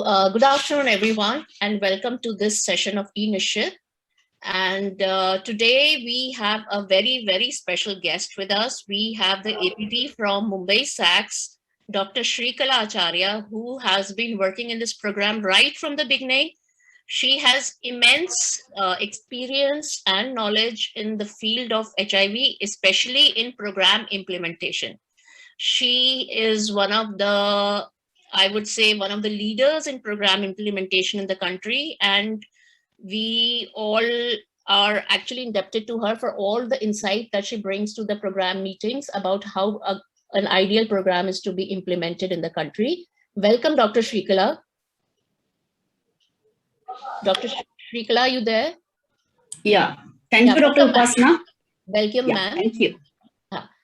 Good afternoon, everyone, and welcome to this session of eNishit. And today we have a very, very special guest with us. We have the APT from Mumbai SACS, Dr. Shrikala Acharya, who has been working in this program right from the beginning. She has immense experience and knowledge in the field of HIV, especially in program implementation. She is one of the, I would say, one of the leaders in program implementation in the country. And we all are actually indebted to her for all the insight that she brings to the program meetings about how an ideal program is to be implemented in the country. Welcome, Dr. Shrikala. Dr. Shrikala, are you there? Yeah. Thank you, Dr. Upasana. Welcome, ma'am. Thank you.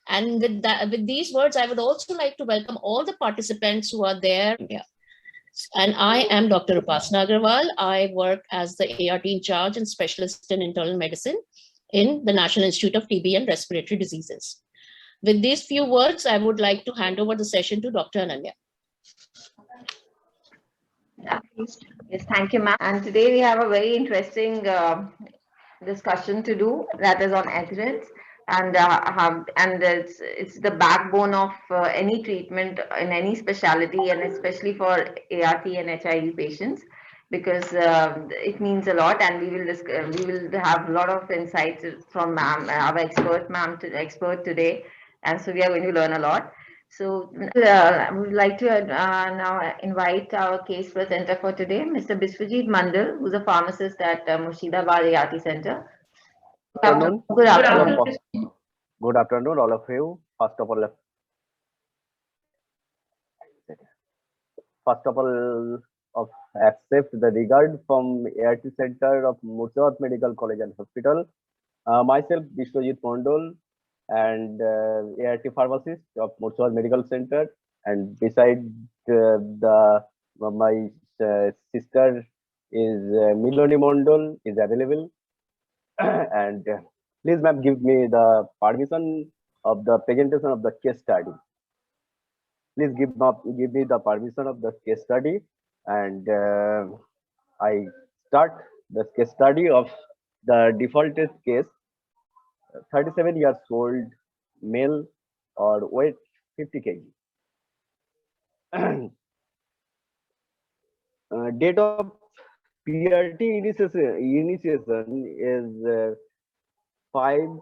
And with these words, I would also like to welcome all the participants who are there. Yeah. And I am Dr. Upasana Agarwal. I work as the ART in charge and specialist in internal medicine in the National Institute of TB and Respiratory Diseases. With these few words, I would like to hand over the session to Dr. Ananya. Yes, thank you, ma'am. And today we have a very interesting discussion to do, that is on adherence, and it's the backbone of any treatment in any specialty, and especially for ART and HIV patients, because it means a lot. And we will have a lot of insights from ma'am, our expert today, and so we are going to learn a lot. So I would like to now invite our case presenter for today, Mr. Biswajit Mandal, who's a pharmacist at Murshidabad ART Center. Good afternoon. Good afternoon, all of you. First of all, accept the regard from ART Center of Murshidabad Medical College and Hospital. Myself, Biswajit Mandal, and ART pharmacist of Murshidabad Medical Center, and beside my sister is Miloni Mondol is available. And please, ma'am, give me the permission of the presentation of the case study. Please give me the permission of the case study, and I start the case study of the defaulted case. 37 years old male or weight 50 kg. Date of PRT initiation is 5th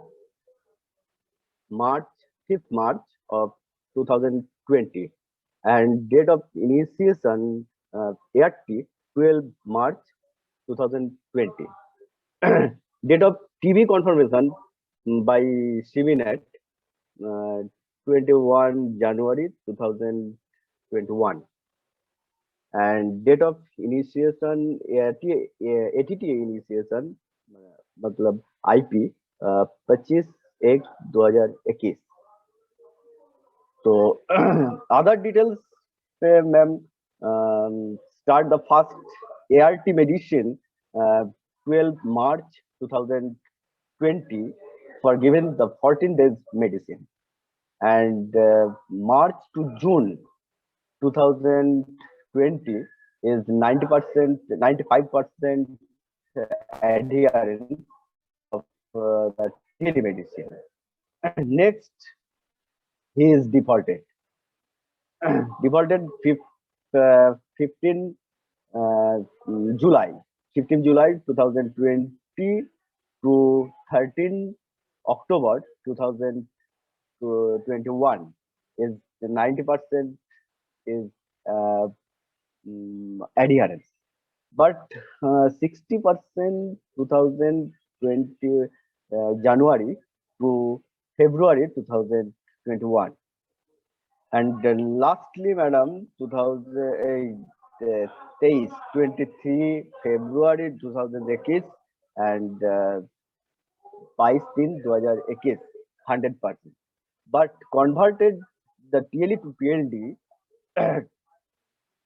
March of 2020, and date of initiation ART 12 March 2020. Date of TB confirmation by CBNet 21 January 2021, and date of initiation ATT initiation मतलब IP 25/1/2021. So other details, ma'am, start the first ART medicine 12 March 2020 for given the 14 days medicine, and March to June 2020 is 90%, 95% adherence of the telemedicine. Next, he is defaulted. Defaulted 15 July 2020 to 13 October 2021 is 90% is adherence, but 60% 2020 January to February 2021, and lastly, madam, 23 February 2021 and 22/3/2021 100%, but converted the TLE to PLD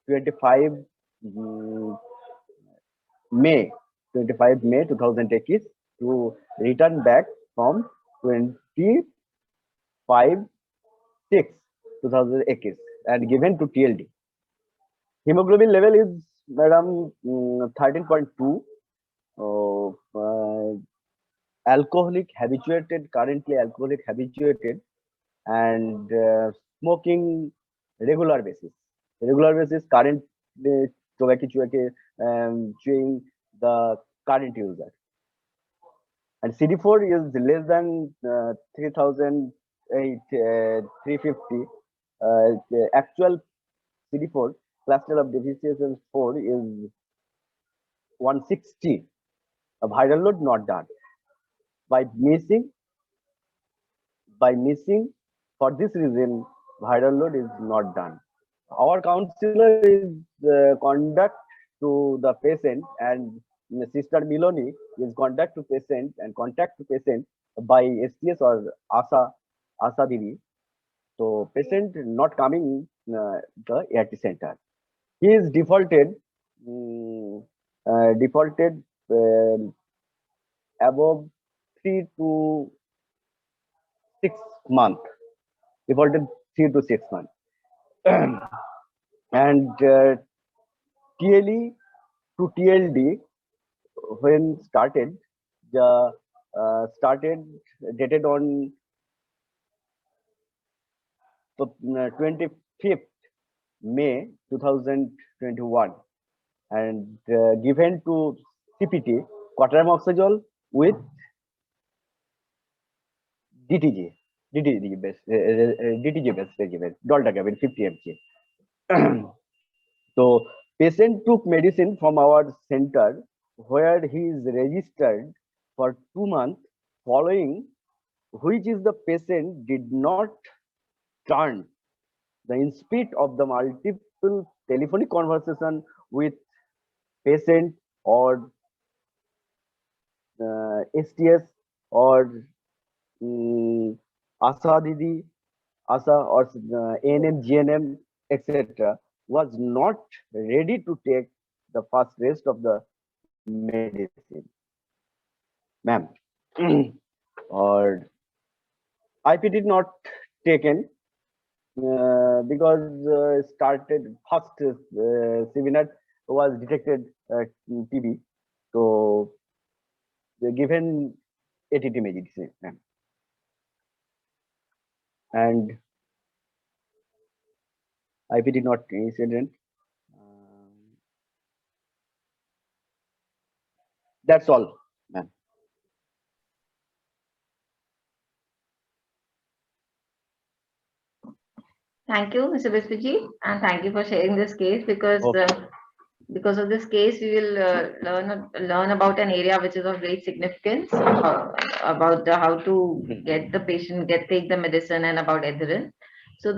25 May 2021 to return back from 25/6/2021 and given to TLD. Hemoglobin level is Madam, 13.2. Alcoholic habituated, currently alcoholic habituated, and smoking regular basis. Regular basis, current tobacco chewing the current user. And CD4 is less than 350. The actual CD4 cluster of deficiency 4 is 160. A viral load not done. By missing, for this reason, viral load is not done. Our counselor is conduct to the patient, and Sister Miloni is contact to patient and contact to patient by STS or ASA Didi. So patient not coming the ART center. He is defaulted above 3 to 6 months. Defaulted 3 to 6 months. And TLE to TLD when started dated on 25th May 2021 and given to CPT quatramoxazole with DTG based regimen, Doldagamine 50 mg. So patient took medicine from our center where he is registered for 2 months, following which is the patient did not turn the in spite of the multiple telephonic conversation with patient or STS or ASA Didi, ASA or ANM, GNM, etc. was not ready to take the first rest of the medicine. Ma'am, or IP did not taken because started first CVNAT was detected TB, so they given ATT medicine, and IP did not incident. That's all, ma'am. Thank you, Mr. Bispiji, and thank you for sharing this case because because of this case, we will learn about an area which is of great significance about how to get the patient take the medicine and about adherence. So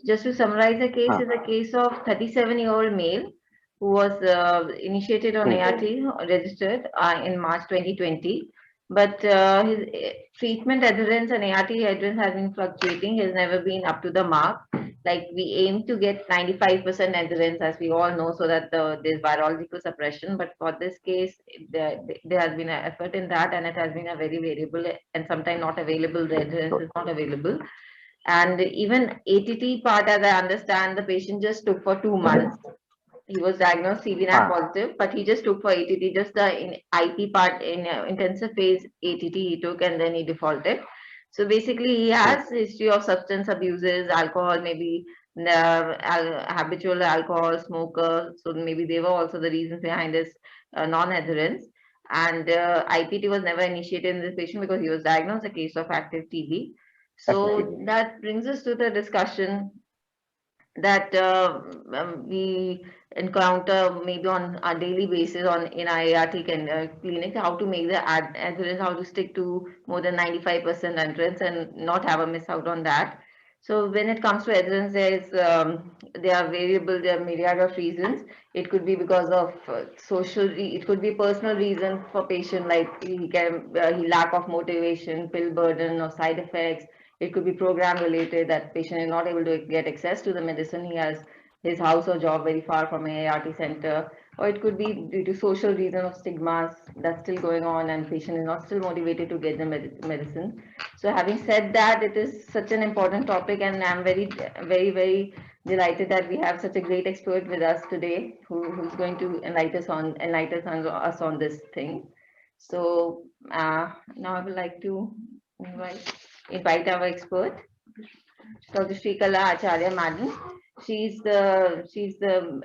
just to summarize the case is a case of 37-year-old male who was initiated on ART registered in March 2020. But his treatment adherence and ART adherence has been fluctuating. He has never been up to the mark. Like we aim to get 95% adherence, as we all know, so that there's virological suppression. But for this case, there has been an effort in that, and it has been a very variable and sometimes not available. The adherence is not available. And even ATT part, as I understand, the patient just took for 2 months. He was diagnosed CVNAT positive, but he just took for ATT, just the IP part in intensive phase ATT he took, and then he defaulted. So basically, he has history of substance abuses, alcohol, maybe habitual alcohol smoker. So maybe they were also the reasons behind his non-adherence. And IPT was never initiated in this patient because he was diagnosed a case of active TB. So that brings us to the discussion that we encounter maybe on a daily basis in our ART clinic, how to make the adherence, how to stick to more than 95% adherence and not have a miss out on that. So when it comes to adherence, they are variable, there are myriad of reasons. It could be because of it could be personal reason for patient, like he lack of motivation, pill burden or side effects. It could be program related, that patient is not able to get access to the medicine. He has his house or job very far from an ART center, or it could be due to social reason of stigmas that's still going on and patient is not still motivated to get the medicine. So having said that, it is such an important topic, and I'm very delighted that we have such a great expert with us today, who's going to enlighten us on this thing. So now I would like to invite our expert, Dr. Shrikala Acharya Madam. She's from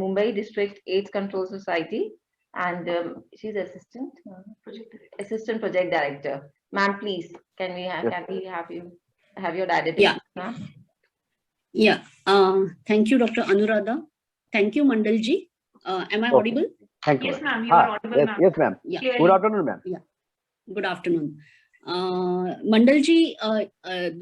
Mumbai District AIDS Control Society, and she's assistant project director. Ma'am, please, can we have you have your diadetic? Yeah. Ma'am? Yeah. Thank you, Dr. Anuradha. Thank you, Mandalji. Am I Okay. audible? Thank you. Yes, ma'am. You Ah, are audible, yes, ma'am. yes, ma'am. Yeah. Clearly. Good afternoon, ma'am. Good afternoon. Mandalji,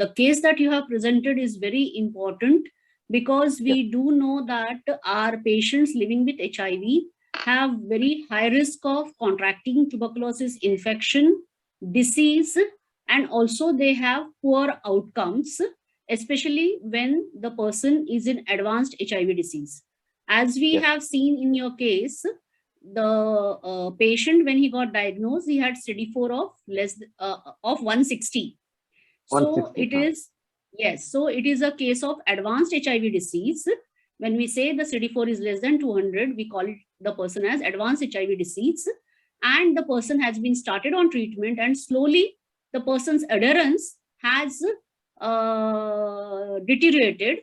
the case that you have presented is very important because we do know that our patients living with HIV have very high risk of contracting tuberculosis infection, disease, and also they have poor outcomes, especially when the person is in advanced HIV disease. As we Yes. have seen in your case, the patient, when he got diagnosed, he had CD4 of of 160. So 160, it is, yes, so it is a case of advanced HIV disease. When we say the CD4 is less than 200, we call it the person as advanced HIV disease, and the person has been started on treatment, and slowly the person's adherence has deteriorated.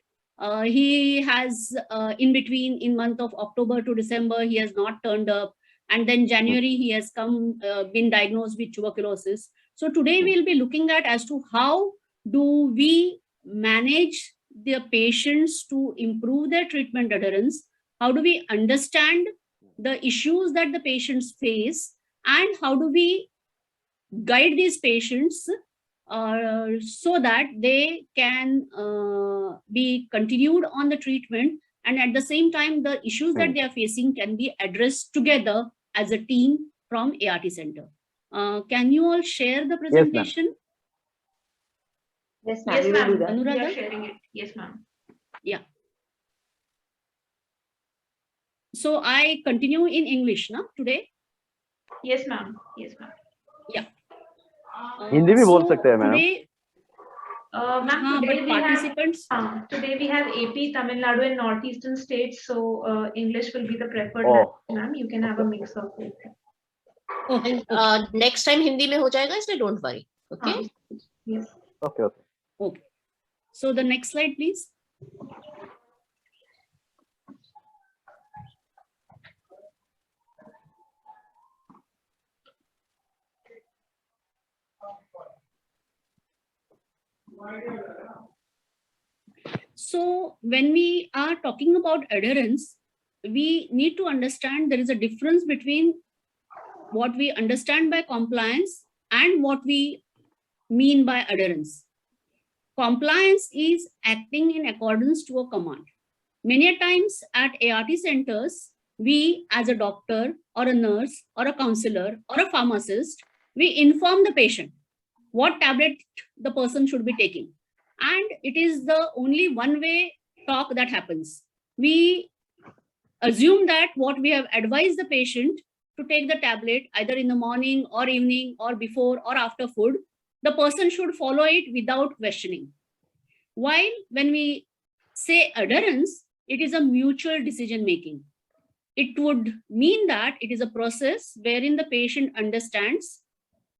He has in between, in month of October to December, he has not turned up, and then January he has been diagnosed with tuberculosis. So today we'll be looking at as to how do we manage the patients to improve their treatment adherence, how do we understand the issues that the patients face, and how do we guide these patients so that they can be continued on the treatment, and at the same time the issues that they are facing can be addressed together as a team from ART Center. Can you all share the presentation? Yes, ma'am. Yes, We will do ma'am. that. We are Anuradha? sharing it. Yes, ma'am. So I continue in English now today. Yes, ma'am. Yes, ma'am. Hindi भी बोल सकते हैं ma'am. Today, Ma'am, हाँ, today but we have participants, today we have AP, Tamil Nadu, and northeastern states. So English will be the preferred Oh. language, ma'am. You can have a mix of both. okay, And next time Hindi में हो जाएगा, इसलिए don't worry. Okay. Yes. Okay, okay. okay. So the next slide, please. So when we are talking about adherence, we need to understand there is a difference between what we understand by compliance and what we mean by adherence. Compliance is acting in accordance to a command. Many a times at ART centers, we as a doctor or a nurse or a counselor or a pharmacist, we inform the patient what tablet the person should be taking. And it is the only one-way talk that happens. We assume that what we have advised the patient to take the tablet either in the morning or evening or before or after food, the person should follow it without questioning. While when we say adherence, it is a mutual decision making. It would mean that it is a process wherein the patient understands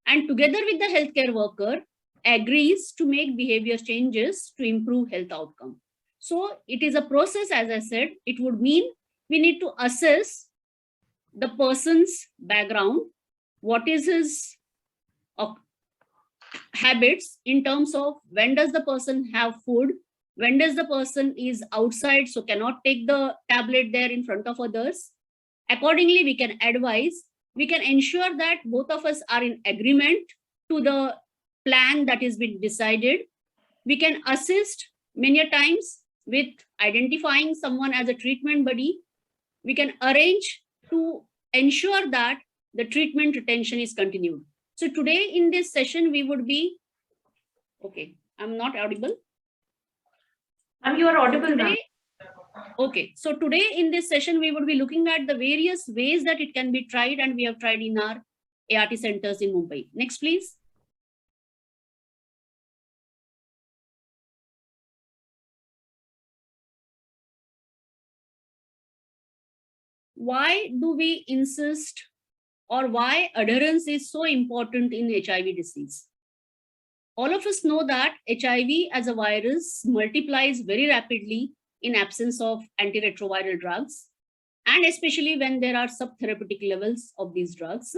and together with the healthcare worker agrees to make behavior changes to improve health outcome. So it is a process, as I said. It would mean we need to assess the person's background, what is his habits in terms of when does the person have food, when does the person is outside, so cannot take the tablet there in front of others. Accordingly, we can advise, we can ensure that both of us are in agreement to the plan that has been decided. We can assist many a times with identifying someone as a treatment buddy. We can arrange to ensure that the treatment retention is continued. So today in this session, we would be, okay, I'm not audible. Ma'am, you are audible, ma'am. Okay, so today in this session, we would be looking at the various ways that it can be tried, and we have tried in our ART centers in Mumbai. Next, please. why do we insist, or why adherence is so important in HIV disease? All of us know that HIV as a virus multiplies very rapidly in absence of antiretroviral drugs, and especially when there are subtherapeutic levels of these drugs.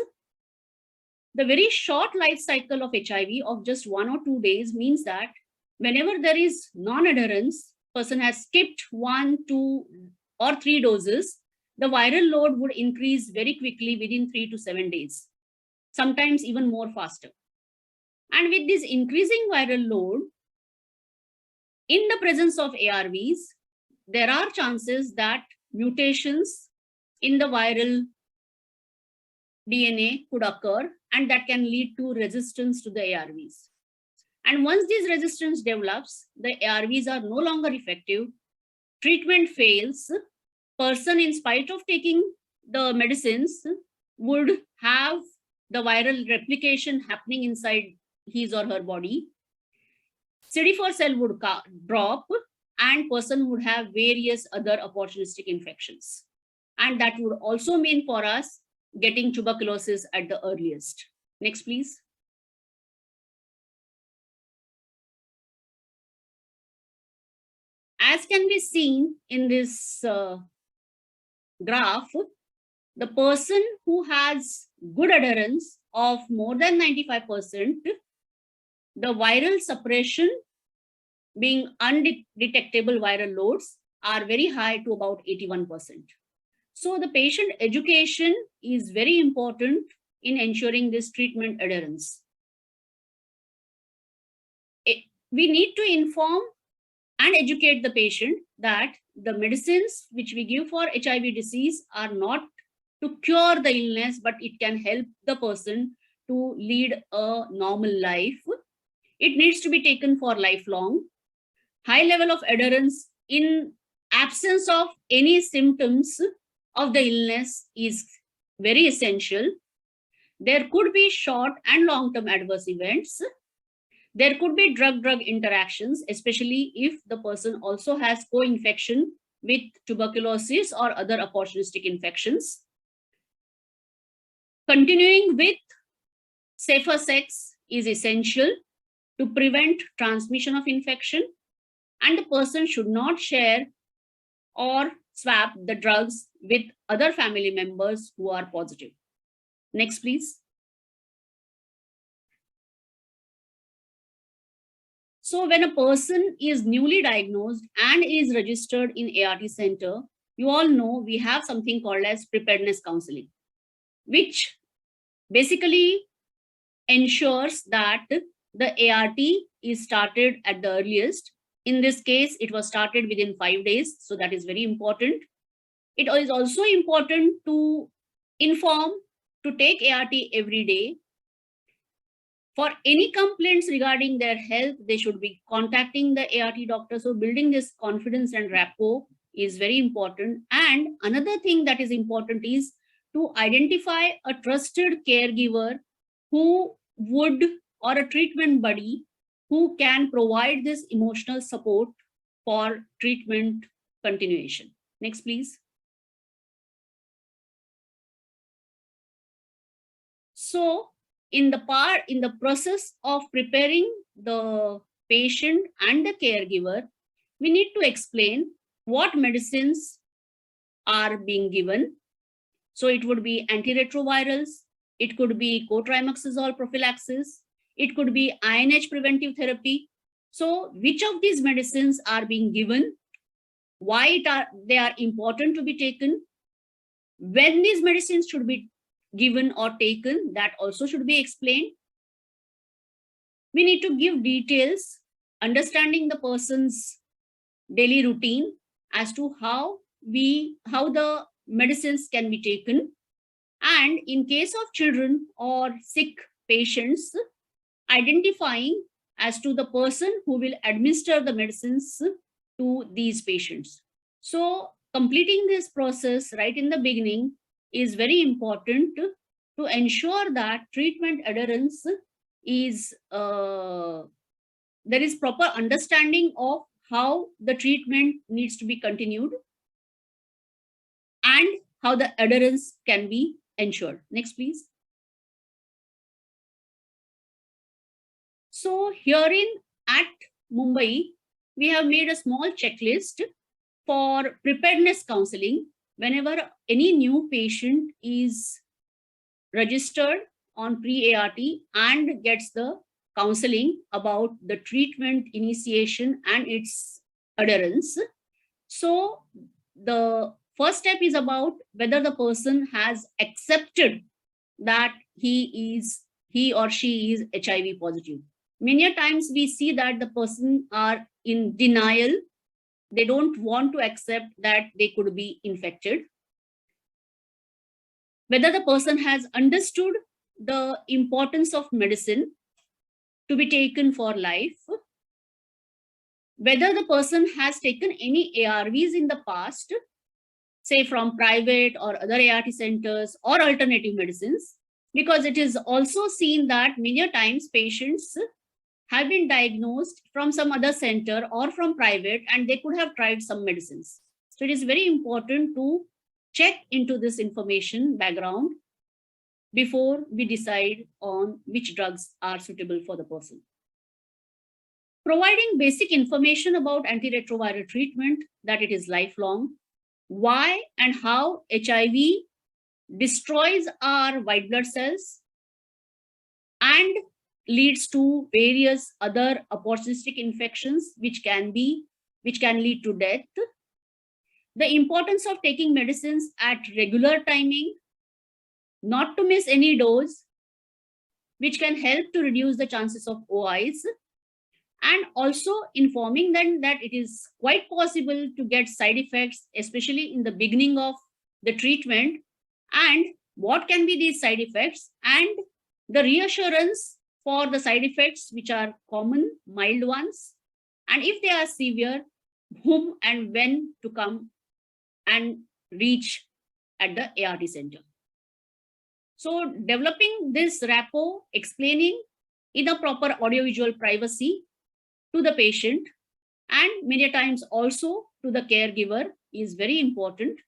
The very short life cycle of HIV of just 1 or 2 days means that whenever there is non-adherence, person has skipped 1, 2, or 3 doses, the viral load would increase very quickly within 3 to 7 days, sometimes even more faster. And with this increasing viral load, in the presence of ARVs, there are chances that mutations in the viral DNA could occur, and that can lead to resistance to the ARVs. And once this resistance develops, the ARVs are no longer effective, treatment fails, person, in spite of taking the medicines, would have the viral replication happening inside his or her body. CD4 cell would drop, and person would have various other opportunistic infections. And that would also mean for us getting tuberculosis at the earliest. Next, please. As can be seen in this graph, the person who has good adherence of more than 95%, the viral suppression being undetectable viral loads are very high to about 81%. So the patient education is very important in ensuring this treatment adherence. We need to inform and educate the patient that the medicines which we give for HIV disease are not to cure the illness, but it can help the person to lead a normal life. It needs to be taken for lifelong. High level of adherence in absence of any symptoms of the illness is very essential. There could be short and long-term adverse events. There could be drug-drug interactions, especially if the person also has co-infection with tuberculosis or other opportunistic infections. Continuing with safer sex is essential to prevent transmission of infection, and the person should not share or swap the drugs with other family members who are positive. Next, please. So when a person is newly diagnosed and is registered in ART center, you all know we have something called as preparedness counseling, which basically ensures that the ART is started at the earliest. In this case, it was started within 5 days, so that is very important. It is also important to inform to take ART every day. For any complaints regarding their health, they should be contacting the ART doctor. So building this confidence and rapport is very important. And another thing that is important is to identify a trusted caregiver who would, or a treatment buddy who can provide this emotional support for treatment continuation. Next, please. So in the process of preparing the patient and the caregiver, we need to explain what medicines are being given. So it would be antiretrovirals, it could be cotrimoxazole prophylaxis, it could be INH preventive therapy. So which of these medicines are being given, why they are important to be taken, when these medicines should be given or taken, that also should be explained. We need to give details, understanding the person's daily routine as to how the medicines can be taken. And in case of children or sick patients, identifying as to the person who will administer the medicines to these patients. So completing this process right in the beginning is very important to ensure that treatment adherence is, there is proper understanding of how the treatment needs to be continued. And how the adherence can be ensured. Next, please. So here at Mumbai, we have made a small checklist for preparedness counseling. Whenever any new patient is registered on pre-ART and gets the counseling about the treatment initiation and its adherence. So the first step is about whether the person has accepted that he or she is HIV positive. Many times we see that the person are in denial. They don't want to accept that they could be infected. Whether the person has understood the importance of medicine to be taken for life. Whether the person has taken any ARVs in the past, say from private or other ART centers or alternative medicines, because it is also seen that many times patients have been diagnosed from some other center or from private and they could have tried some medicines. So it is very important to check into this information background before we decide on which drugs are suitable for the person. Providing basic information about antiretroviral treatment, that it is lifelong, why and how HIV destroys our white blood cells and leads to various other opportunistic infections which can lead to death. The importance of taking medicines at regular timing, not to miss any dose, which can help to reduce the chances of OIs, and also informing them that it is quite possible to get side effects, especially in the beginning of the treatment, and what can be these side effects, and the reassurance for the side effects which are common, mild ones, and if they are severe, whom and when to come and reach at the ART center. So developing this rapport, explaining in a proper audiovisual privacy to the patient and many times also to the caregiver is very important.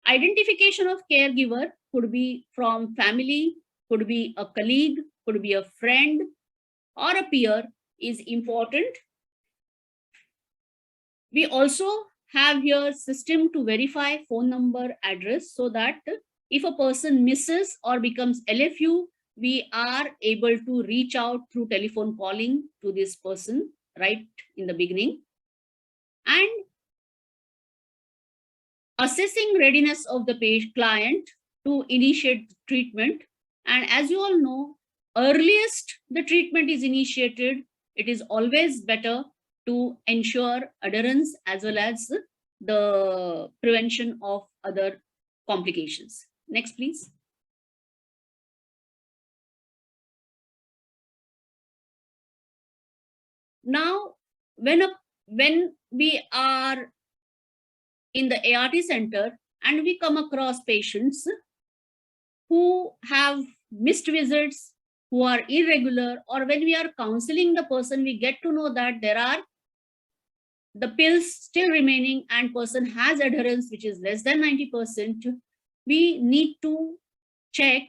Identification of caregiver could be from family, could be a colleague, could be a friend or a peer is important. We also have here system to verify phone number, address, so that if a person misses or becomes LFU, we are able to reach out through telephone calling to this person right in the beginning. And assessing readiness of the client to initiate treatment. And as you all know, earliest the treatment is initiated, it is always better to ensure adherence as well as the prevention of other complications. Next, please. Now, when we are in the ART center and we come across patients who have missed visits, who are irregular, or when we are counseling the person, we get to know that there are the pills still remaining and person has adherence which is less than 90%, we need to check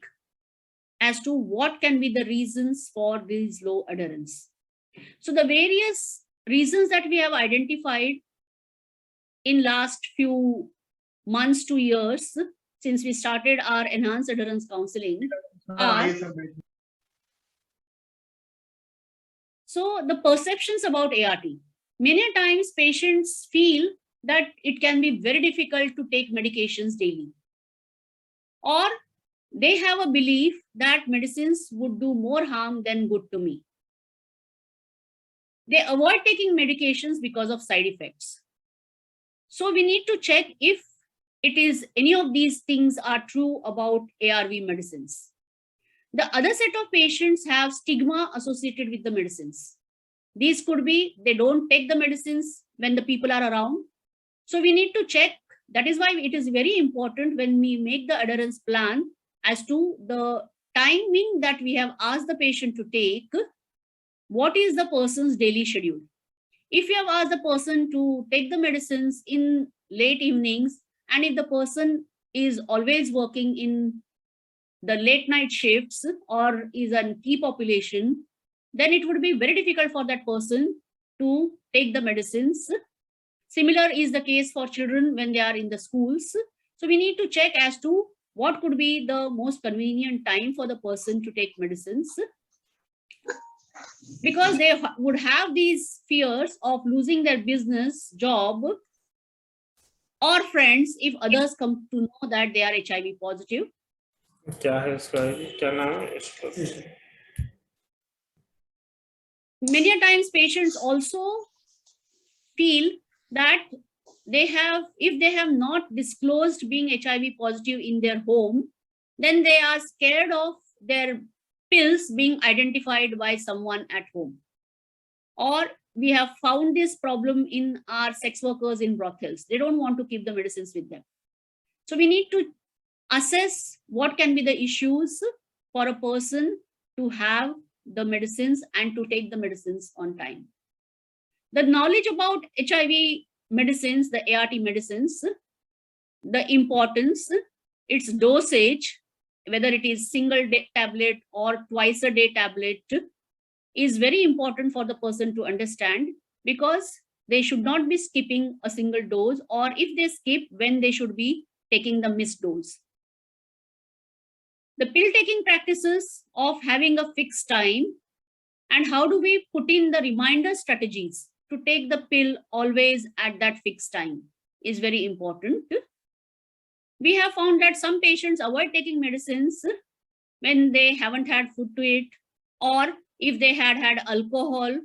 as to what can be the reasons for this low adherence. So the various reasons that we have identified in last few months to years since we started our enhanced adherence counseling are, so the perceptions about ART. Many times patients feel that it can be very difficult to take medications daily, or they have a belief that medicines would do more harm than good to me. They avoid taking medications because of side effects. So we need to check if it is any of these things are true about ARV medicines. The other set of patients have stigma associated with the medicines. These could be they don't take the medicines when the people are around. So we need to check. That is why it is very important when we make the adherence plan as to the timing that we have asked the patient to take, what is the person's daily schedule. If you have asked the person to take the medicines in late evenings, And if the person is always working in the late night shifts or is a key population, then it would be very difficult for that person to take the medicines. Similar is the case for children when they are in the schools. So we need to check as to what could be the most convenient time for the person to take medicines, because they would have these fears of losing their business, job, or friends if others come to know that they are HIV positive. क्या है इसका, क्या नाम है इसका? Many a times patients also feel that if they have not disclosed being HIV positive in their home, then they are scared of their pills being identified by someone at home. Or we have found this problem in our sex workers in brothels. They don't want to keep the medicines with them. So we need to assess what can be the issues for a person to have the medicines and to take the medicines on time. The knowledge about HIV medicines, the ART medicines, the importance, its dosage, whether it is single day tablet or twice a day tablet, is very important for the person to understand, because they should not be skipping a single dose, or if they skip, when they should be taking the missed dose. The pill taking practices of having a fixed time, and how do we put in the reminder strategies to take the pill always at that fixed time is very important. We have found that some patients avoid taking medicines when they haven't had food to eat, or if they had alcohol.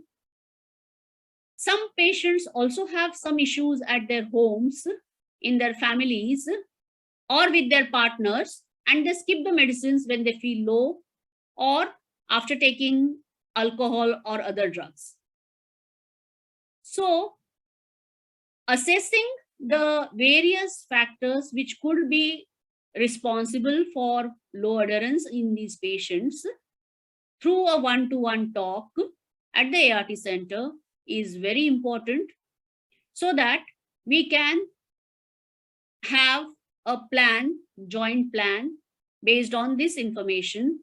Some patients also have some issues at their homes, in their families, or with their partners, and they skip the medicines when they feel low or after taking alcohol or other drugs. So, assessing the various factors which could be responsible for low adherence in these patients through a one-to-one talk at the ART center is very important, so that we can have a plan, joint plan, based on this information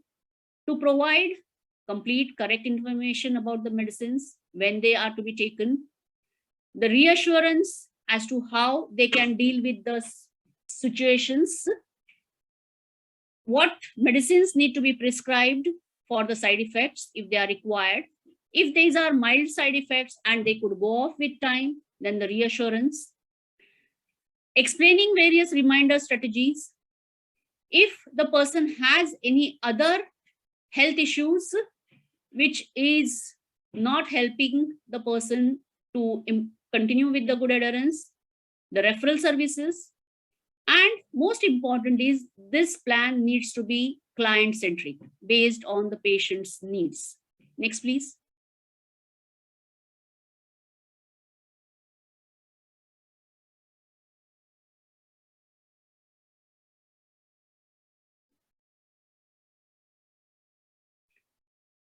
to provide complete correct information about the medicines, when they are to be taken, the reassurance as to how they can deal with the situations, what medicines need to be prescribed for the side effects if they are required. If these are mild side effects and they could go off with time, then the reassurance. Explaining various reminder strategies. If the person has any other health issues which is not helping the person to continue with the good adherence, the referral services, and most important is this plan needs to be client-centric, based on the patient's needs. Next, please.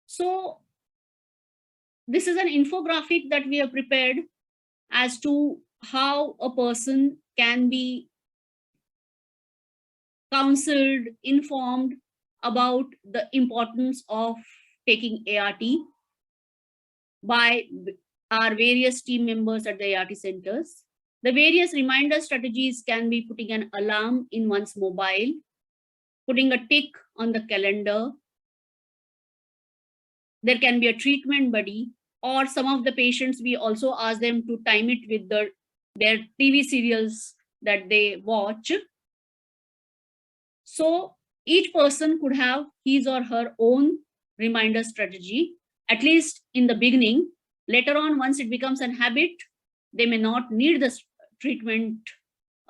So this is an infographic that we have prepared as to how a person can be counseled, informed about the importance of taking ART by our various team members at the ART centers. The various reminder strategies can be putting an alarm in one's mobile, putting a tick on the calendar. There can be a treatment buddy, or some of the patients, we also ask them to time it with their TV serials that they watch. So each person could have his or her own reminder strategy, at least in the beginning. Later on, once it becomes an habit, they may not need the treatment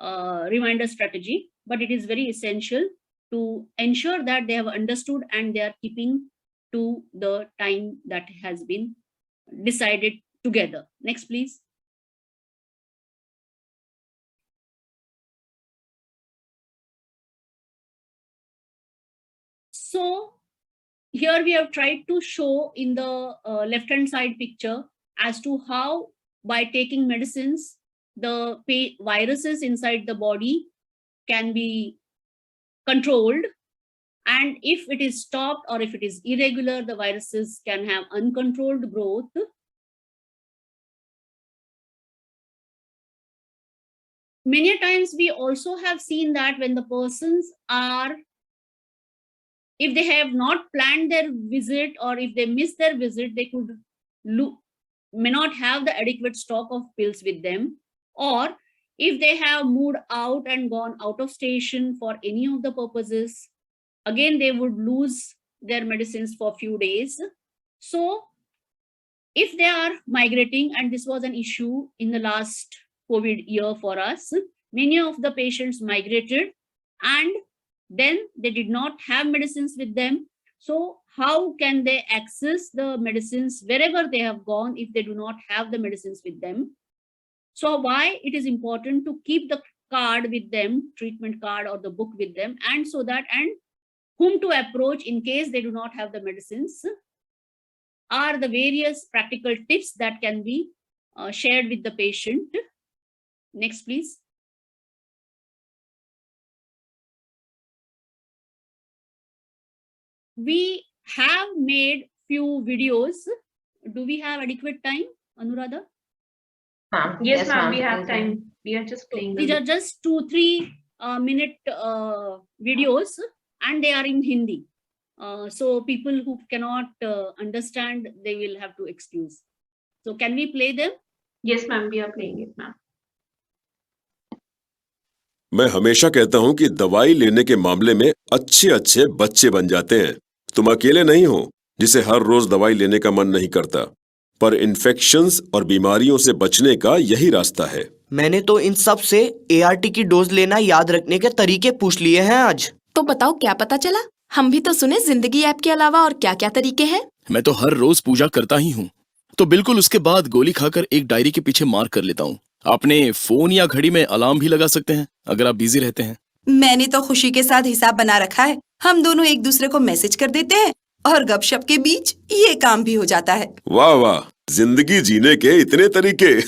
reminder strategy, but it is very essential to ensure that they have understood and they are keeping to the time that has been decided together. Next, please. So here we have tried to show in the left-hand side picture as to how by taking medicines, the viruses inside the body can be controlled. And if it is stopped or if it is irregular, the viruses can have uncontrolled growth. Many times we also have seen that when the persons are, if they have not planned their visit or if they miss their visit, they could may not have the adequate stock of pills with them, or if they have moved out and gone out of station for any of the purposes, again they would lose their medicines for a few days. So if they are migrating, and this was an issue in the last COVID year for us, many of the patients migrated and then they did not have medicines with them. So how can they access the medicines wherever they have gone if they do not have the medicines with them? So why it is important to keep the card with them, treatment card or the book with them, and so that, and whom to approach in case they do not have the medicines, are the various practical tips that can be shared with the patient. Next, please. We have made few videos. Do we have adequate time, Anuradha? Yes, ma'am, we have time. We are just playing. These are just 2-3 minute videos, and they are in Hindi. So people who cannot understand, they will have to excuse. So can we play them? Yes, ma'am, we are playing it, ma'am. मैं हमेशा कहता हूं कि दवाई लेने के मामले में अच्छे बच्चे बन जाते हैं। तुम अकेले नहीं हो जिसे हर रोज दवाई लेने का मन नहीं करता, पर इन्फेक्शंस और बीमारियों से बचने का यही रास्ता है। मैंने तो इन सब से ART की डोज लेना याद रखने के तरीके पूछ लिए हैं आज। तो बताओ क्या पता चला? हम भी तो सुने जिंदगी ऐप के अलावा और क्या क्या तरीके हैं। मैं तो हर रोज पूजा करता ही हूँ, तो बिल्कुल उसके बाद गोली खाकर एक डायरी के पीछे मार्क कर लेता हूँ। अपने फोन या घड़ी में अलार्म भी लगा सकते हैं अगर आप बिजी रहते हैं। मैंने तो खुशी के साथ हिसाब बना रखा है। हम दोनों एक दूसरे को मैसेज कर देते हैं और गपशप के बीच ये काम भी हो जाता है। वाह वाह, जिंदगी जीने के इतने तरीके।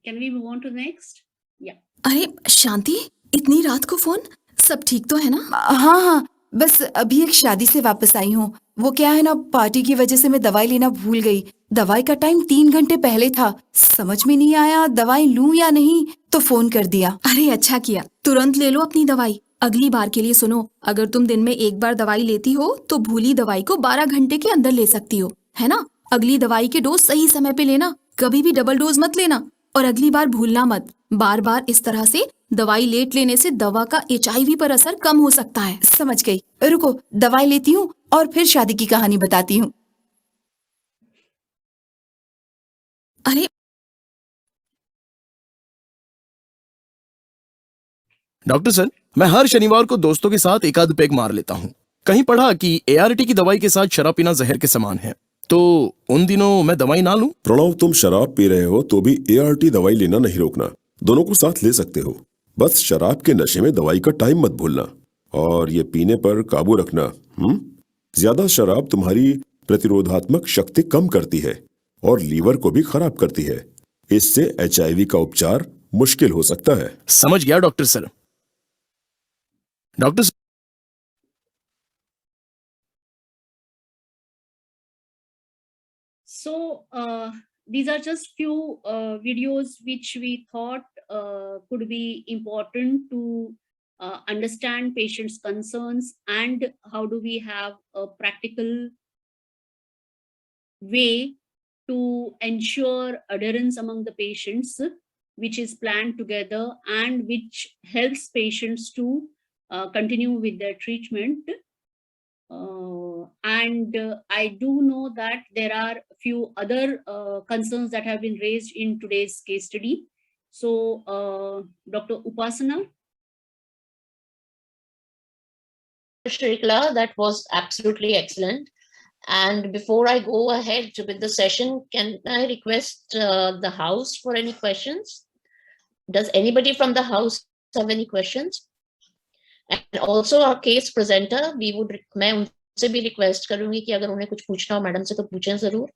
Can we move on to the next? Yeah. अरे शांति, इतनी रात को फोन? सब ठीक तो है ना? हाँ, बस अभी एक शादी से वापस आई हूँ। वो क्या है ना, पार्टी की वजह से मैं दवाई लेना भूल गई। दवाई का टाइम 3 घंटे पहले था। समझ में नहीं आया दवाई लूं या नहीं, तो फोन कर दिया। अरे अच्छा किया, तुरंत ले लो अपनी दवाई। अगली बार के लिए सुनो, अगर तुम दिन में एक बार दवाई लेती हो तो भूली दवाई को 12 घंटे के अंदर ले सकती हो, है ना? अगली दवाई की डोज सही समय पे लेना, कभी भी डबल डोज मत लेना। और अगली बार भूलना मत, बार इस तरह से दवाई लेट लेने से दवा का HIV पर असर कम हो सकता है। समझ गई। रुको, दवाई लेती हूँ और फिर शादी की कहानी बताती हूँ। अरे डॉक्टर सर, मैं हर शनिवार को दोस्तों के साथ एक आध पैग मार लेता हूँ। कहीं पढ़ा कि ART की दवाई के साथ शराब पीना जहर के समान है, तो उन दिनों मैं दवाई ना लूं? प्रणव, तुम शराब पी रहे हो तो भी ART दवाई लेना नहीं रोकना, दोनों को साथ ले सकते हो। बस शराब के नशे में दवाई का टाइम मत भूलना और ये पीने पर काबू रखना। ज्यादा शराब तुम्हारी प्रतिरोधात्मक शक्ति कम करती है और लीवर को भी खराब करती है। इससे HIV का उपचार मुश्किल हो सकता है। समझ गया doctor sir. Doctor So these are just few videos which we thought could be important to understand patients' concerns and how do we have a practical way to ensure adherence among the patients, which is planned together and which helps patients to continue with their treatment. I do know that there are a few other concerns that have been raised in today's case study. So, Dr. Upasana. Shrikala, that was absolutely excellent. And before I go ahead with the session, can I request the house for any questions? Does anybody from the house have any questions? And also our case presenter, we would, मैं उनसे भी request करूंगी कि अगर उन्हें कुछ पूछना हो मैडम से तो पूछें जरूर।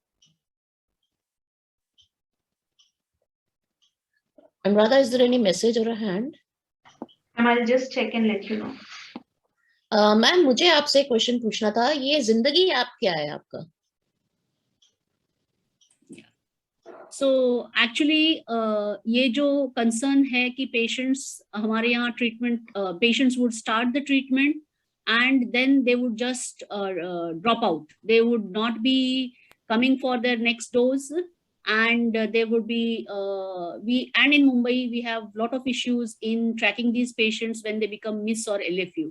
Anuradha, is there any message or a hand? I'll just check and let you know. Ma'am मुझे आपसे क्वेश्चन पूछना था, ये जिंदगी ऐप क्या है आपका? So actually ये जो concern है कि patients हमारे यहाँ treatment patients would start the treatment and then they would just drop out. They would not be coming for their next dose, and they would be and in Mumbai we have a lot of issues in tracking these patients when they become miss or LFU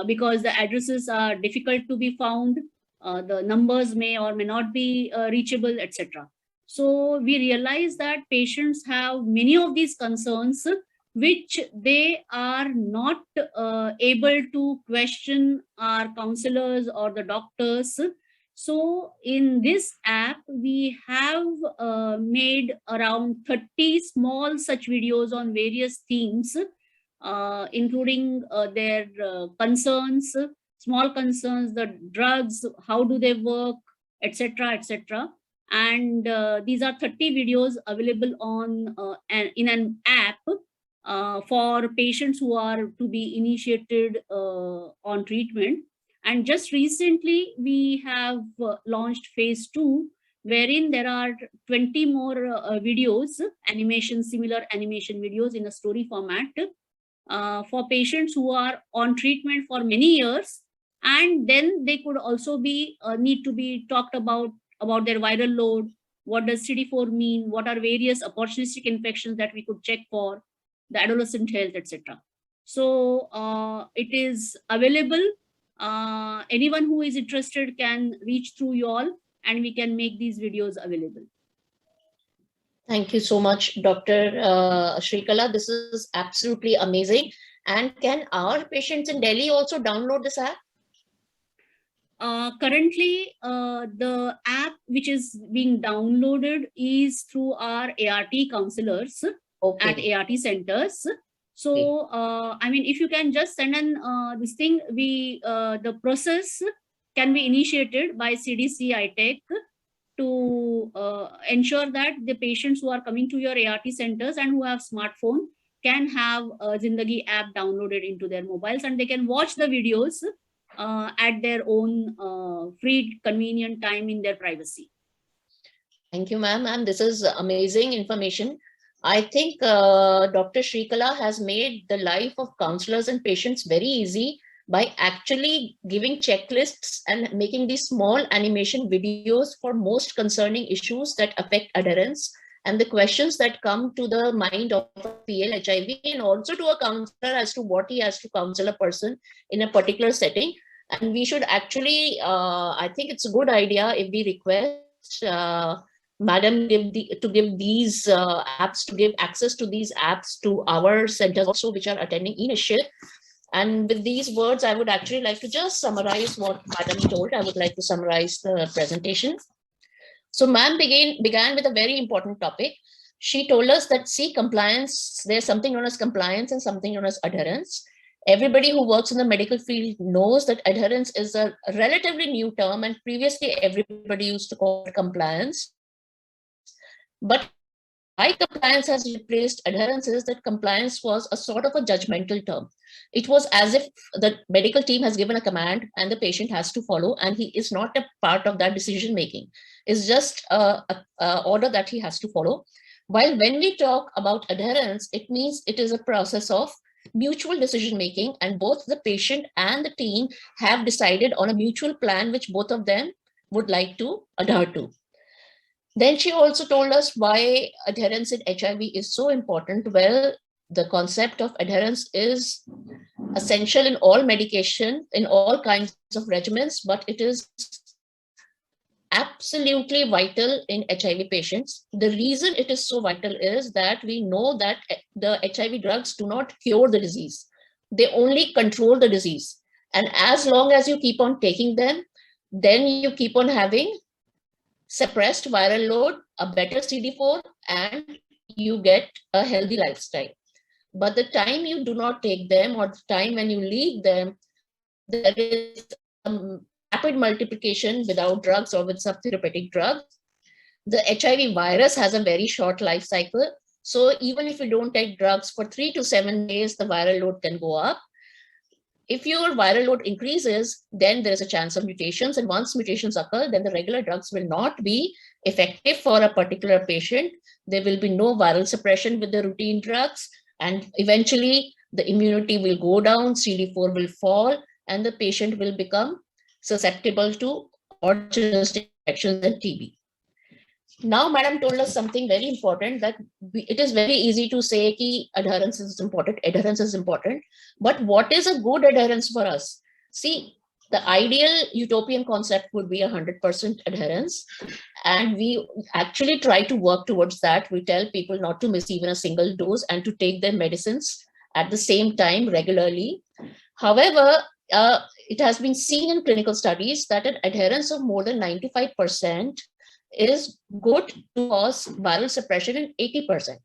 because the addresses are difficult to be found, the numbers may or may not be reachable, etc. So we realize that patients have many of these concerns which they are not able to question our counselors or the doctors. So in this app, we have made around 30 small such videos on various themes, including their concerns, small concerns, the drugs, how do they work, etc., etc. And these are 30 videos available on in an app for patients who are to be initiated on treatment. And just recently we have launched phase 2, wherein there are 20 more videos, similar animation videos in a story format for patients who are on treatment for many years, and then they could also be need to be talked about their viral load, what does CD4 mean, what are various opportunistic infections that we could check for, the adolescent health, etc. So it is available. Anyone who is interested can reach through you all and we can make these videos available. Thank you so much, Dr. Shrikala. This is absolutely amazing. And can our patients in Delhi also download this app? Currently, the app which is being downloaded is through our ART counselors at ART centers. So, I mean, if you can just send an this thing, the process can be initiated by CDC ITech to ensure that the patients who are coming to your ART centers and who have smartphone can have a Zindagi app downloaded into their mobiles, and they can watch the videos at their own free, convenient time in their privacy. Thank you, ma'am. And this is amazing information. I think Dr. Shrikala has made the life of counselors and patients very easy by actually giving checklists and making these small animation videos for most concerning issues that affect adherence and the questions that come to the mind of a PL-HIV, and also to a counselor as to what he has to counsel a person in a particular setting. And we should actually, I think it's a good idea if we request Madam to give these apps, to give access to these apps to our centers also, which are attending e-Nishchit. And with these words, I would actually like to just summarize what Madam told. I would like to summarize the presentation. So ma'am began with a very important topic. She told us that, see, compliance, there's something known as compliance and something known as adherence. Everybody who works in the medical field knows that adherence is a relatively new term, and previously everybody used to call it compliance. But why compliance has replaced adherence is that compliance was a sort of a judgmental term. It was as if the medical team has given a command and the patient has to follow, and he is not a part of that decision making. It's just a order that he has to follow. While when we talk about adherence, it means it is a process of mutual decision making, and both the patient and the team have decided on a mutual plan which both of them would like to adhere to. Then she also told us why adherence in HIV is so important. Well, the concept of adherence is essential in all medication, in all kinds of regimens, but it is absolutely vital in HIV patients. The reason it is so vital is that we know that the HIV drugs do not cure the disease. They only control the disease. And as long as you keep on taking them, then you keep on having suppressed viral load, a better CD4, and you get a healthy lifestyle. But the time you do not take them, or the time when you leave them, there is rapid multiplication without drugs or with subtherapeutic drugs. The HIV virus has a very short life cycle. So even if you don't take drugs for 3 to 7 days, the viral load can go up. If your viral load increases, then there is a chance of mutations. And once mutations occur, then the regular drugs will not be effective for a particular patient. There will be no viral suppression with the routine drugs. And eventually the immunity will go down, CD4 will fall, and the patient will become susceptible to opportunistic infections and TB. Now, madam told us something very important, that it is very easy to say ki adherence is important, but what is a good adherence for us? See, the ideal utopian concept would be 100% adherence, and we actually try to work towards that. We tell people not to miss even a single dose and to take their medicines at the same time regularly. However, it has been seen in clinical studies that an adherence of more than 95% is good to cause viral suppression in 80%.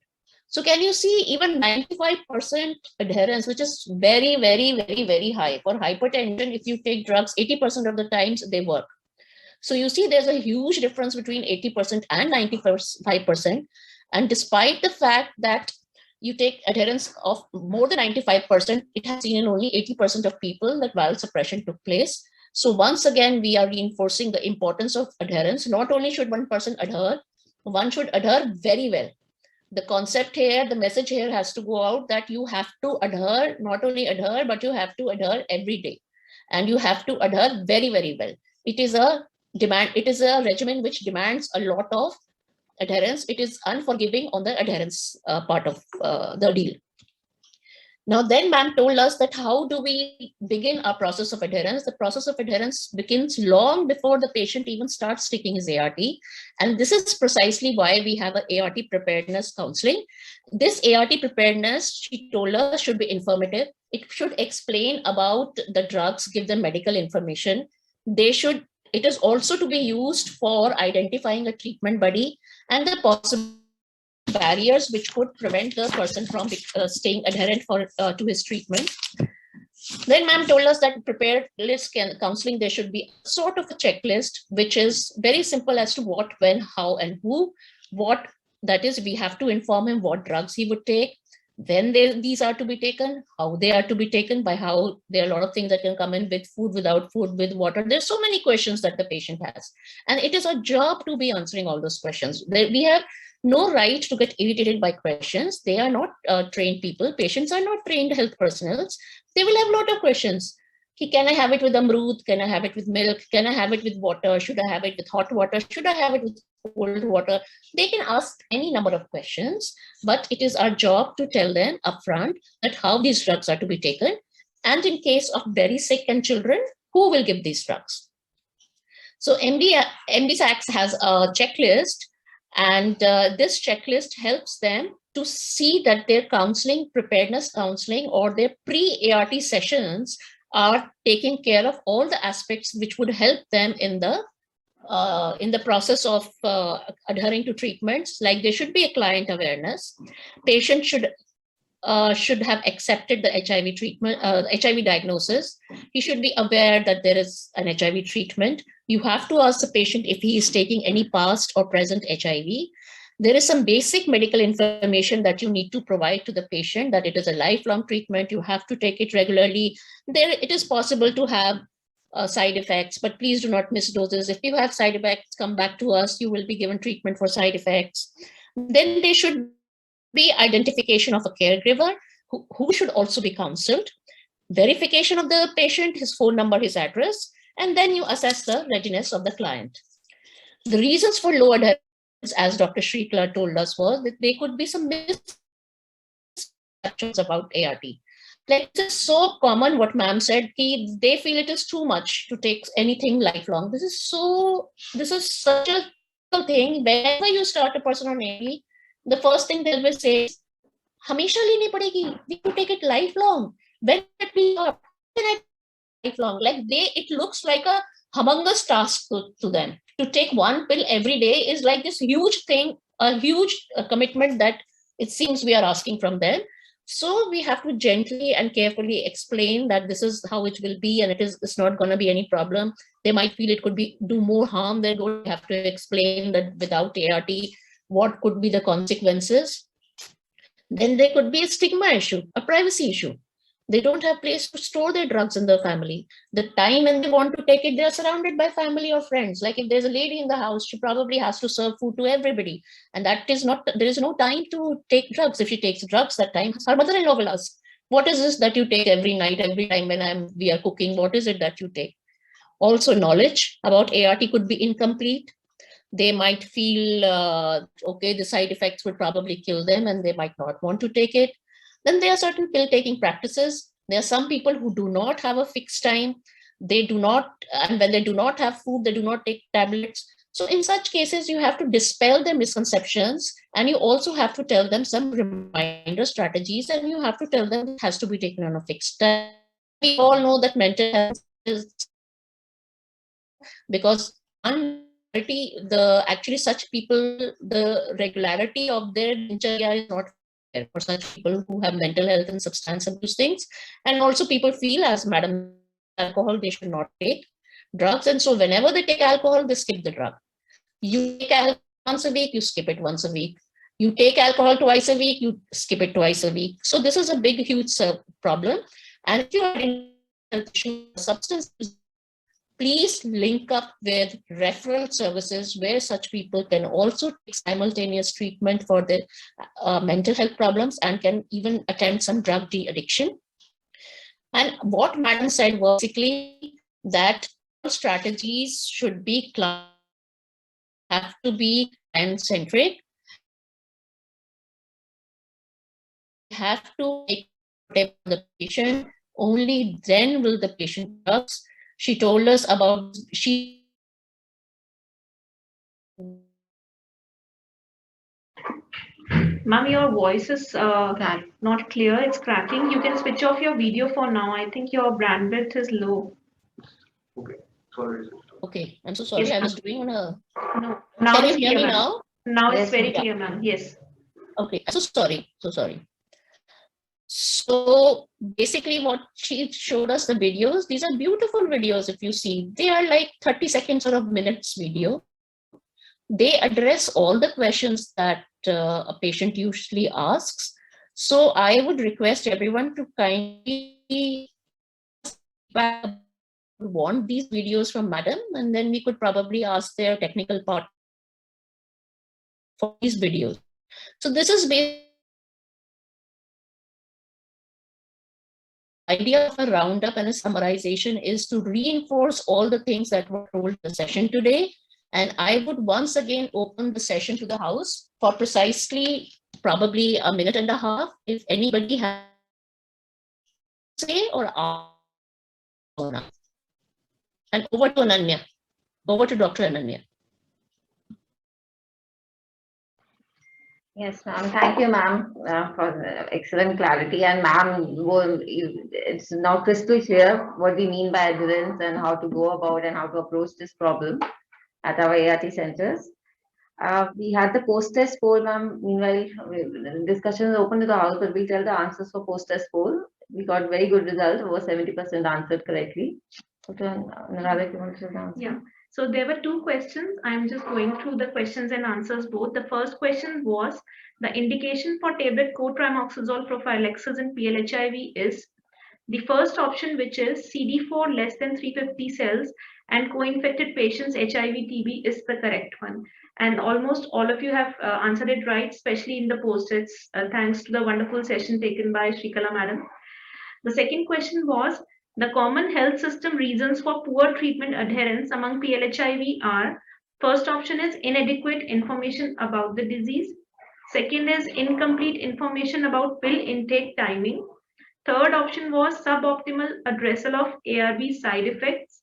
So can you see, even 95% adherence, which is very, very, very, very high. For hypertension, if you take drugs, 80% of the times they work. So you see there's a huge difference between 80% and 95%. And despite the fact that you take adherence of more than 95%, it has seen in only 80% of people that viral suppression took place. So once again, we are reinforcing the importance of adherence. Not only should one person adhere, one should adhere very well. The concept here, the message here has to go out that you have to adhere, not only adhere, but you have to adhere every day. And you have to adhere very, very well. It is a regimen which demands a lot of adherence. It is unforgiving on the adherence part of the deal. Now, then ma'am told us that how do we begin our process of adherence? The process of adherence begins long before the patient even starts taking his ART. And this is precisely why we have an ART preparedness counseling. This ART preparedness, she told us, should be informative. It should explain about the drugs, give them medical information. It is also to be used for identifying a treatment buddy and the possible barriers which could prevent the person from staying adherent to his treatment. Then ma'am told us that preparedness counseling, there should be sort of a checklist, which is very simple as to what, when, how, and who. What, that is, we have to inform him what drugs he would take, when these are to be taken, how they are to be taken, by how there are a lot of things that can come in with food, without food, with water. There's so many questions that the patient has. And it is our job to be answering all those questions. We have no right to get irritated by questions. They are not trained people. Patients are not trained health personnel. They will have a lot of questions. Can I have it with amrut? Can I have it with milk? Can I have it with water? Should I have it with hot water? Should I have it with cold water? They can ask any number of questions, but it is our job to tell them upfront that how these drugs are to be taken. And in case of very sick and children, who will give these drugs? So MD-SACS has a checklist, and this checklist helps them to see that their counseling, preparedness counseling, or their pre-ART sessions are taking care of all the aspects which would help them in the process of adhering to treatments. Like there should be a client awareness. Patient should have accepted the HIV treatment, HIV diagnosis. He should be aware that there is an HIV treatment. You have to ask the patient if he is taking any past or present HIV. There is some basic medical information that you need to provide to the patient, that it is a lifelong treatment. You have to take it regularly. It is possible to have side effects, but please do not miss doses. If you have side effects, come back to us. You will be given treatment for side effects. Then there should be identification of a caregiver who should also be counseled, verification of the patient, his phone number, his address, and then you assess the readiness of the client. The reasons for low adherence, as Dr. Shrikla told us, was that there could be some misconceptions about ART. Like, it is so common what ma'am said, they feel it is too much to take anything lifelong. This is such a thing. Whenever you start a person on ART, the first thing they will say is, Hamisha leni padegi, we could take it lifelong. When it be lifelong? Like it looks like a humongous task to them. To take one pill every day is like this huge thing, a huge commitment that it seems we are asking from them. So we have to gently and carefully explain that this is how it will be, and it's not going to be any problem. They might feel it could be do more harm than good. They have to explain that without ART, what could be the consequences. Then there could be a stigma issue, a privacy issue. They don't have place to store their drugs in their family. The time when they want to take it, they're surrounded by family or friends. Like if there's a lady in the house, she probably has to serve food to everybody. And that is not, there is no time to take drugs. If she takes drugs that time, her mother-in-law will ask, what is this that you take every night, every time when we are cooking? What is it that you take? Also, knowledge about ART could be incomplete. They might feel, okay, the side effects would probably kill them and they might not want to take it. Then there are certain pill taking practices. There are some people who do not have a fixed time. They do not, and when they do not have food, they do not take tablets. So in such cases, you have to dispel their misconceptions, and you also have to tell them some reminder strategies, and you have to tell them it has to be taken on a fixed time. We all know that mental health is, because actually such people, the regularity of their dincharya is not fair for such people who have mental health and substance abuse things. And also people feel, as madam, alcohol, they should not take drugs. And so whenever they take alcohol, they skip the drug. You take alcohol once a week, you skip it once a week. You take alcohol twice a week, you skip it twice a week. So this is a big, huge problem. And if you are in substance use, please link up with referral services where such people can also take simultaneous treatment for their mental health problems and can even attempt some drug de-addiction. And what madam said was basically that strategies should be have to be client-centric. Have to take care of the patient. Only then will the patient drugs. She told us about Ma'am, your voice is not clear. It's cracking. You can switch off your video for now. I think your bandwidth is low. Okay, sorry. Okay, I'm so sorry. Yes, I was doing on a. No, now Can it's you hear clear, me ma'am. now? Now Yes, it's very yeah. clear, ma'am. Yes. Okay, so sorry. So sorry. So basically what she showed us the videos, these are beautiful videos. If you see, they are like 30 seconds or a minute's video. They address all the questions that a patient usually asks. So I would request everyone to kindly want these videos from madam, and then we could probably ask their technical part for these videos. So this is basically idea of a roundup and a summarization is to reinforce all the things that were told in the session today. And I would once again open the session to the house for precisely probably a minute and a half. If anybody has to say or ask. And over to Ananya. Over to Dr. Ananya. Yes, ma'am. Thank you, ma'am, for the excellent clarity. And ma'am, it's now crystal clear what we mean by adherence and how to go about and how to approach this problem at our ART centers. We had the post-test poll, ma'am. Meanwhile, discussion is open to the house, but we'll tell the answers for post-test poll. We got very good results, over 70% answered correctly. Narada, if you want to answer. Yeah. So there were two questions. I'm just going through the questions and answers both. The first question was, the indication for tablet cotrimoxazole prophylaxis in PLHIV is the first option, which is CD4 less than 350 cells and co-infected patients HIV TB is the correct one. And almost all of you have answered it right, especially in the post-its, thanks to the wonderful session taken by Shrikala madam. The second question was, the common health system reasons for poor treatment adherence among PLHIV are, first option is inadequate information about the disease. Second is incomplete information about pill intake timing. Third option was suboptimal addressal of ARB side effects.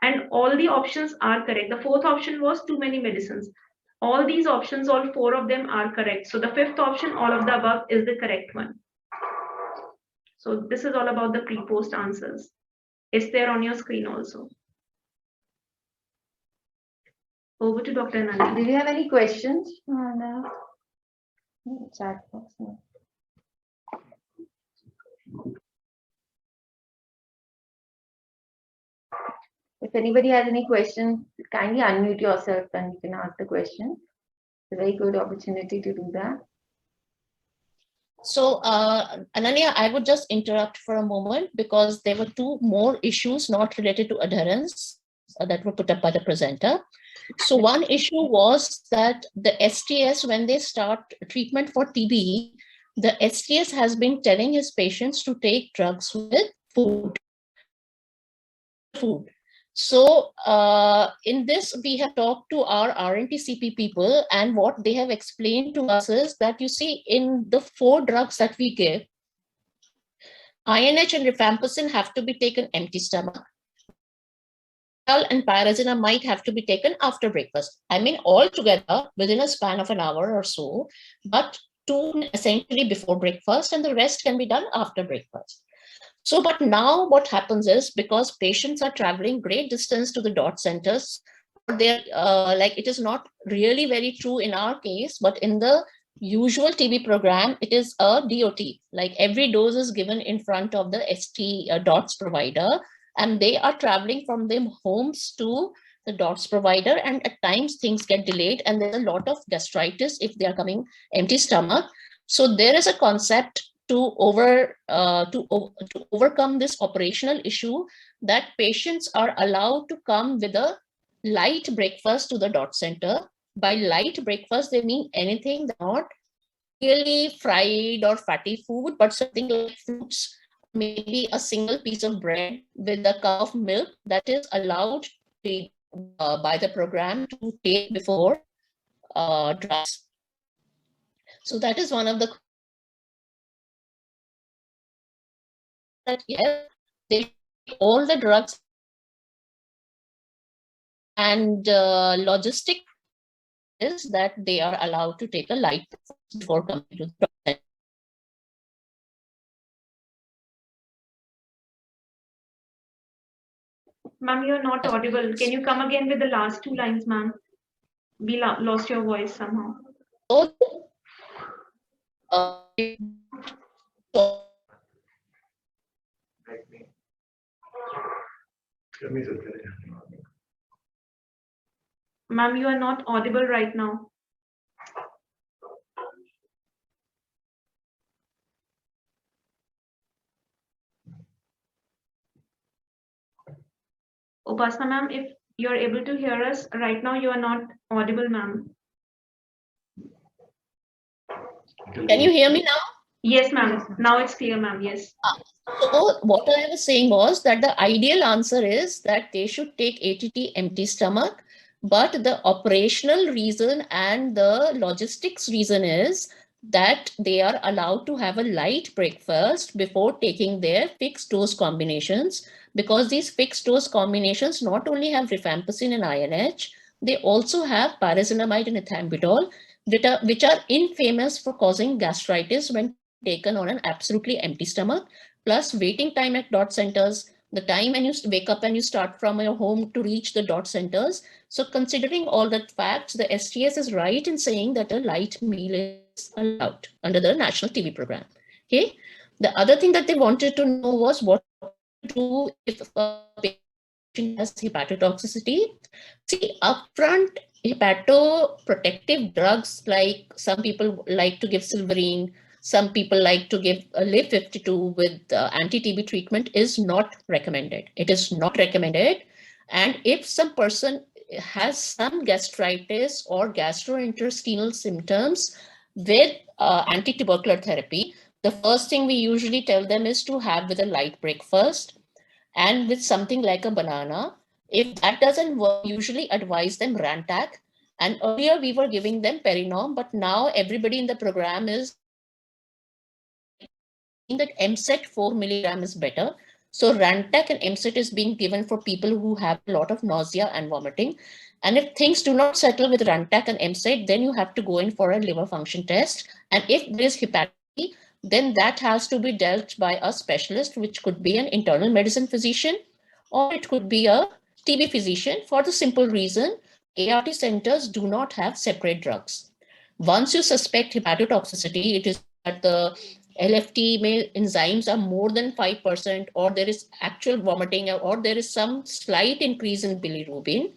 And all the options are correct. The fourth option was too many medicines. All these options, all four of them are correct. So the fifth option, all of the above, is the correct one. So this is all about the pre-post answers. It's there on your screen also. Over to Dr. Nandi. Do you have any questions? Chat box. If anybody has any questions, kindly unmute yourself and you can ask the question. It's a very good opportunity to do that. So, Ananya, I would just interrupt for a moment because there were two more issues not related to adherence that were put up by the presenter. So one issue was that the STS, when they start treatment for TB, the STS has been telling his patients to take drugs with food. So in this, we have talked to our RNTCP people, and what they have explained to us is that, you see, in the 4 drugs that we give, INH and rifampicin have to be taken empty stomach. And pyrazinamide have to be taken after breakfast. I mean, all together within a span of an hour or so, but 2 essentially before breakfast, and the rest can be done after breakfast. So, but now what happens is, because patients are traveling great distance to the DOT centers, they're like, it is not really very true in our case, but in the usual TB program, it is a DOT, like every dose is given in front of the ST DOTS provider, and they are traveling from their homes to the DOTS provider, and at times things get delayed, and there's a lot of gastritis if they are coming empty stomach. So there is a concept to overcome this operational issue, that patients are allowed to come with a light breakfast to the DOT center. By light breakfast, they mean anything not really fried or fatty food, but something like fruits, maybe a single piece of bread with a cup of milk that is allowed by the program to take before drugs. So that is one of the that, yes, they take all the drugs, and logistic is that they are allowed to take a light before coming to the doctor. Ma'am, you're not audible. Can you come again with the last 2 lines, ma'am? We lost your voice somehow. Ma'am, you are not audible right now. Upasana ma'am, if you're able to hear us right now, you are not audible, ma'am. Can you hear me now? Yes, ma'am. Now it's clear, ma'am. Yes. So what I was saying was that the ideal answer is that they should take ATT empty stomach, but the operational reason and the logistics reason is that they are allowed to have a light breakfast before taking their fixed dose combinations, because these fixed dose combinations not only have rifampicin and INH, they also have pyrazinamide and ethambutol, which are infamous for causing gastritis when taken on an absolutely empty stomach, plus waiting time at DOT centers, the time when you wake up and you start from your home to reach the DOT centers. So considering all that facts, the STS is right in saying that a light meal is allowed under the National TB program. Okay. The other thing that they wanted to know was what to do if a patient has hepatotoxicity. See, upfront hepatoprotective drugs, like some people like to give Silverine, some people like to give a Liv 52 with anti-TB treatment, is not recommended. It is not recommended. And if some person has some gastritis or gastrointestinal symptoms with anti-tubercular therapy, the first thing we usually tell them is to have with a light breakfast and with something like a banana. If that doesn't work, usually advise them Rantac. And earlier we were giving them Perinom, but now everybody in the program is that MSET 4 milligram is better. So Rantac and MSET is being given for people who have a lot of nausea and vomiting. And if things do not settle with Rantac and MSET, then you have to go in for a liver function test. And if there is hepatitis, then that has to be dealt by a specialist, which could be an internal medicine physician, or it could be a TB physician, for the simple reason ART centers do not have separate drugs. Once you suspect hepatotoxicity, it is at the LFT may enzymes are more than 5%, or there is actual vomiting, or there is some slight increase in bilirubin,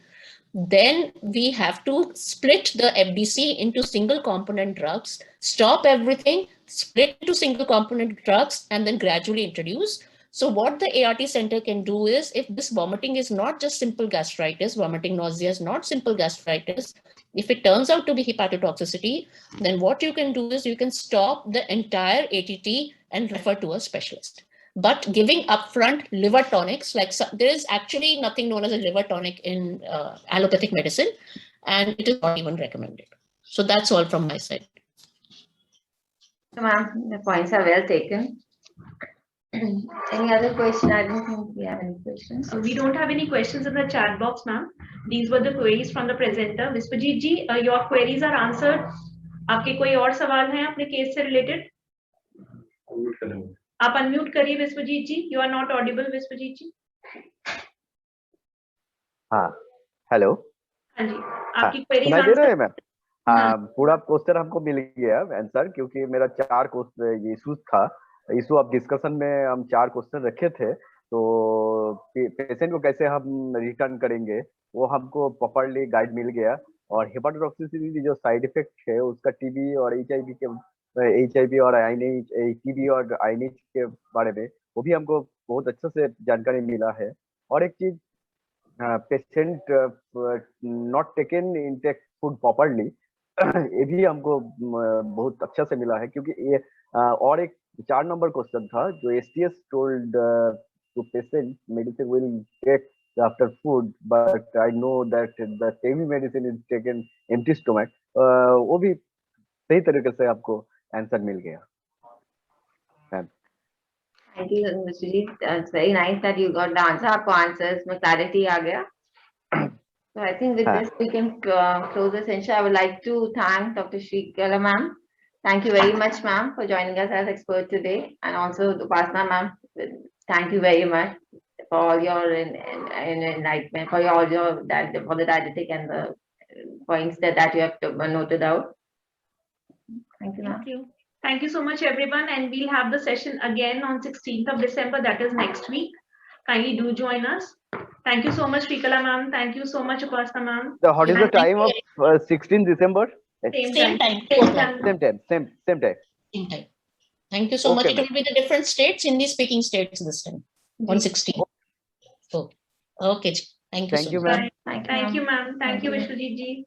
then we have to split the FDC into single component drugs, stop everything, split into single component drugs, and then gradually introduce. So what the ART center can do is, if this vomiting is not just simple gastritis, vomiting nausea is not simple gastritis, if it turns out to be hepatotoxicity, then what you can do is you can stop the entire ATT and refer to a specialist. But giving upfront liver tonics, like there is actually nothing known as a liver tonic in allopathic medicine, and it is not even recommended. So that's all from my side. Ma'am, the points are well taken. Any other question? I don't think we have any questions. We don't have any questions in the chat box, ma'am. These were the queries from the presenter. Vishwajit ji, your queries are answered. आपके कोई और सवाल हैं अपने case से related? आप unmute करिए विश्वजीत जी. You are not audible, Vishwajeet जी. हाँ, हेलो. हाँ जी, आपकी queries सुनाई दे रहा है मैम? हाँ. पूरा क्वेश्चन हमको मिल गया आंसर, क्योंकि मेरा 4 क्वेश्चन इशूज था. इशू ऑफ डिस्कशन में हम 4 क्वेश्चन रखे थे, तो पेशेंट को कैसे हम रिटर्न करेंगे वो हमको प्रॉपर्ली गाइड मिल गया. और हेपाटोटॉक्सिसिटी जो साइड इफेक्ट है उसका टीबी और HIV और टीबी और आयनिज के बारे में वो भी हमको बहुत अच्छे से जानकारी मिला है. और एक चीज, patient not taken intake food properly, ये भी हमको बहुत अच्छा से मिला है. क्योंकि ये और एक 4 नंबर क्वेश्चन था जो STS told to patient medicine will take after food, but I know that the TB medicine is taken empty stomach. वो भी सही तरीके से आपको आंसर मिल गया. Thank you, Mr. Ji. It's very nice that you got the answer. आपको answers में clarity आ गया. So I think with this we can close the session. I would like to thank Dr. Shrikala ma'am. Thank you very much, ma'am, for joining us as expert today, and also Upasana ma'am. Thank you very much for all your enlightenment, for all your for the didactic and the points that you have noted out. Thank you, ma'am. Thank you. Thank you so much, everyone. And we'll have the session again on 16th of December. That is next week. Kindly do join us. Thank you so much, Shrikala ma'am. Thank you so much, Upasana ma'am. So what is the time of 16th December? Same time. Same time. Thank you so much. It will be the different states, Hindi speaking states this time, 116. So, okay. Thank you so much. Thank you, ma'am. Thank you, ma'am. Thank you, Vishwajit ji.